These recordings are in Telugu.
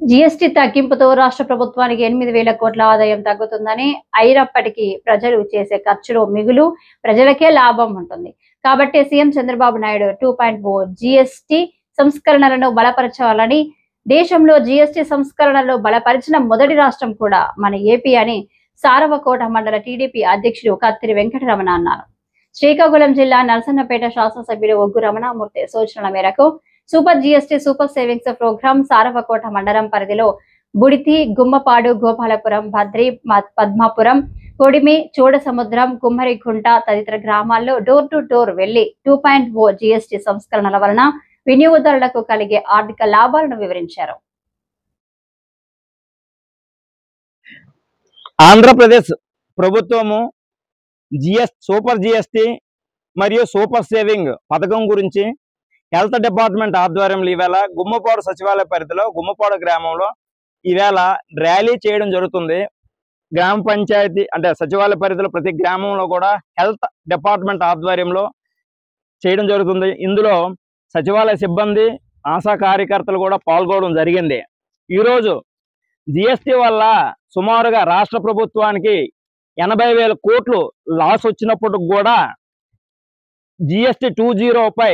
జీఎస్టీ తగ్గింపుతో రాష్ట్ర ప్రభుత్వానికి 8,000 కోట్ల ఆదాయం తగ్గుతుందని, అయినప్పటికీ ప్రజలు చేసే ఖర్చులో మిగులు ప్రజలకే లాభం ఉంటుంది. కాబట్టి సీఎం చంద్రబాబు నాయుడు 2.0 జీఎస్టీ సంస్కరణలను బలపరచాలని, దేశంలో జీఎస్టీ సంస్కరణలో బలపరిచిన మొదటి రాష్ట్రం కూడా మన ఏపీ అని సారవకోట మండల టీడీపీ అధ్యక్షుడు కత్తిరి వెంకటరమణ అన్నారు. శ్రీకాకుళం జిల్లా నరసన్నపేట శాసనసభ్యుడు ఒగ్గు రమణమూర్తి సూచనల మేరకు super GST super savings programme Saravakota మండలం పరిధిలో బుడితి, గుమ్మపాడు, గోపాలపురం, భద్రి, పద్మాపురం, కొడిమి, చూడసముద్రం, కుమ్మరిగుంట తదితర గ్రామాల్లో డోర్ టు డోర్ వెళ్లి 2.0 జీఎస్టీ సంస్కరణల వలన వినియోగదారులకు కలిగే ఆర్థిక లాభాలను వివరించారు. ఆంధ్రప్రదేశ్ ప్రభుత్వము సూపర్ జీఎస్టీ మరియు సూపర్ సేవింగ్ పథకం గురించి హెల్త్ డిపార్ట్మెంట్ ఆధ్వర్యంలో ఈవేళ గుమ్మపాడు సచివాలయ పరిధిలో గుమ్మపాడు గ్రామంలో ఈవేళ ర్యాలీ చేయడం జరుగుతుంది. గ్రామ పంచాయతీ అంటే సచివాలయ పరిధిలో ప్రతి గ్రామంలో కూడా హెల్త్ డిపార్ట్మెంట్ ఆధ్వర్యంలో చేయడం జరుగుతుంది. ఇందులో సచివాలయ సిబ్బంది, ఆశా కార్యకర్తలు కూడా పాల్గొనడం జరిగింది. ఈరోజు జిఎస్టీ వల్ల సుమారుగా రాష్ట్ర ప్రభుత్వానికి 80,000 కోట్లు లాస్ వచ్చినప్పుడు కూడా జిఎస్టీ 2.0 పై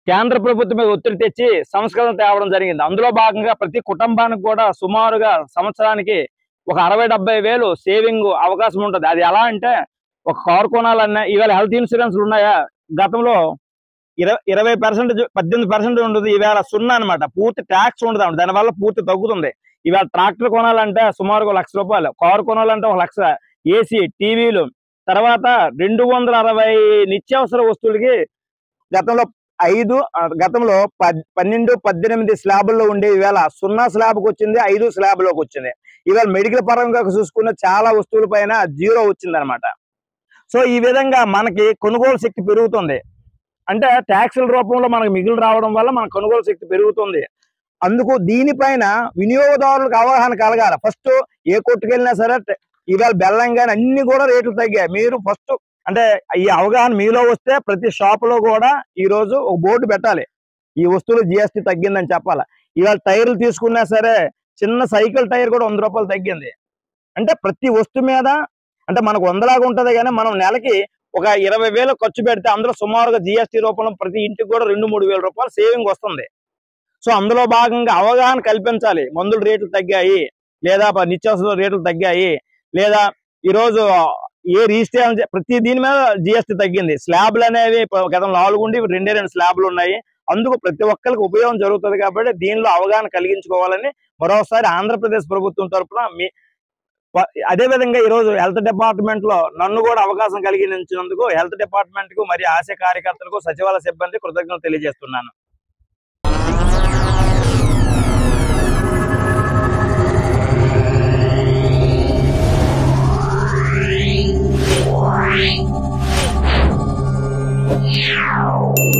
కేంద్ర ప్రభుత్వం మీద ఒత్తిడి తెచ్చి సంస్కరణ తేవడం జరిగింది. అందులో భాగంగా ప్రతి కుటుంబానికి కూడా సుమారుగా సంవత్సరానికి ఒక 60-70 సేవింగ్ అవకాశం ఉంటుంది. అది ఎలా అంటే ఒక కారు కొనాలన్నా ఈవేళ హెల్త్ ఇన్సూరెన్స్లు ఉన్నాయా, గతంలో 20% 18% ఉండదు, ఈవేళ 0 అనమాట. పూర్తి ట్యాక్స్ ఉండదు, దానివల్ల పూర్తి తగ్గుతుంది. ఇవాళ ట్రాక్టర్ కొనాలంటే సుమారుగా ₹1,00,000, కారు కొనాలంటే 1,00,000, ఏసీ, టీవీలు, తర్వాత 260 నిత్యావసర వస్తువులకి గతంలో 12, 18 స్లాబుల్లో ఉండే ఈవేళ 0 స్లాబ్కి వచ్చింది, 5 స్లాబ్లోకి వచ్చింది. ఇవాళ మెడికల్ పరంగా చూసుకున్న చాలా వస్తువుల పైన 0 వచ్చింది అనమాట. సో ఈ విధంగా మనకి కొనుగోలు శక్తి పెరుగుతుంది. అంటే ట్యాక్సుల రూపంలో మనకు మిగులు రావడం వల్ల మన కొనుగోలు శక్తి పెరుగుతుంది. అందుకు దీనిపైన వినియోగదారులకు అవగాహన కలగాలి. ఫస్ట్ ఏ కొట్టుకెళ్ళినా సరే ఇవాళ బెల్లం కానీ అన్ని కూడా రేట్లు తగ్గాయి. మీరు ఫస్ట్ అంటే ఈ అవగాహన మీలో వస్తే ప్రతి షాపులో కూడా ఈ రోజు ఒక బోర్డు పెట్టాలి, ఈ వస్తువులు జిఎస్టీ తగ్గిందని చెప్పాలి. ఇవాళ టైర్లు తీసుకున్నా సరే చిన్న సైకిల్ టైర్ కూడా ₹100 తగ్గింది. అంటే ప్రతి వస్తువు మీద అంటే మనకు 100 లాగా ఉంటుంది, కానీ మనం నెలకి ఒక 20,000 ఖర్చు పెడితే అందులో సుమారుగా జిఎస్టీ రూపంలో ప్రతి ఇంటికి కూడా 2-3 వేల రూపాయలు సేవింగ్ వస్తుంది. సో అందులో భాగంగా అవగాహన కల్పించాలి. మందుల రేట్లు తగ్గాయి, లేదా నిత్యావసర రేట్లు తగ్గాయి, లేదా ఈరోజు ఏ రిజిస్ట్రేషన్ ప్రతి దీని మీద జిఎస్టీ తగ్గింది. స్లాబ్లు అనేవి గతం 4 ఉండి 2 స్లాబ్లు ఉన్నాయి. అందుకు ప్రతి ఒక్కరికి ఉపయోగం జరుగుతుంది. కాబట్టి దీనిలో అవగాహన కలిగించుకోవాలని మరోసారి ఆంధ్రప్రదేశ్ ప్రభుత్వం తరఫున అదేవిధంగా ఈరోజు హెల్త్ డిపార్ట్మెంట్ లో నన్ను కూడా అవకాశం కలిగించినందుకు హెల్త్ డిపార్ట్మెంట్ కు మరియు ఆశా కార్యకర్తలకు సచివాలయ సిబ్బంది కృతజ్ఞతలు తెలియజేస్తున్నాను. Yeah.